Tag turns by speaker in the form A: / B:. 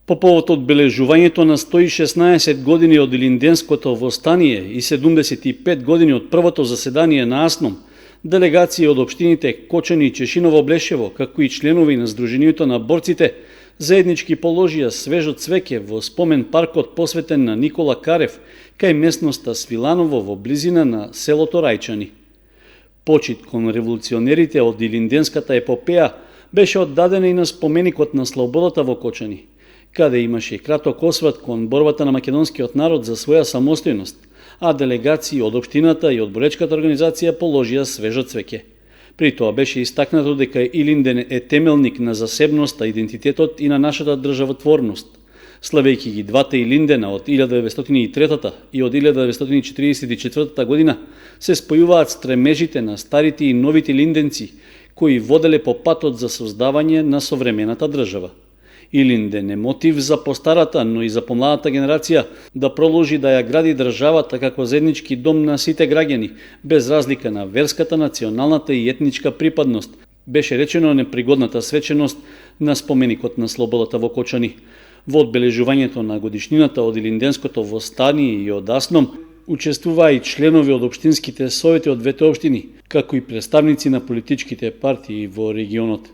A: По повод одбележувањето на 116 години од Илинденското востание и 75 години од првото заседание на АСНОМ, делегации од општините Кочани и Чешиново-Блешево, како и членови на Сдруженијето на борците, заеднички положија свежо цвеќе во спомен паркот посветен на Никола Карев, кај местноста Свиланово во близина на селото Рајчани. Почит кон револуционерите од Илинденската епопеја беше оддадена и на споменикот на слободата во Кочани, каде имаше краток осврт кон борбата на македонскиот народ за своја самостојност, а делегации од општината и од боречката организација положија свежо цвеќе. При тоа беше истакнато дека Илинден е темелник на засебноста, идентитетот и на нашата државотворност. Славејќи ги двата Илиндена од 1903 и од 1944 година, се спојуваат стремежите на старите и новите илинденци, кои воделе по патот за создавање на современата држава. Илинден е мотив за постарата, но и за помладата генерација да проложи да ја гради државата како заеднички дом на сите граѓани, без разлика на верската, националната и етничка припадност, беше речено непригодната свеченост на споменикот на слободата во Кочани. Во одбележувањето на годишнината од Илинденското востание и од АСНОМ учествуваа и членови од општинските совети од двете општини, како и представници на политичките партии во регионот.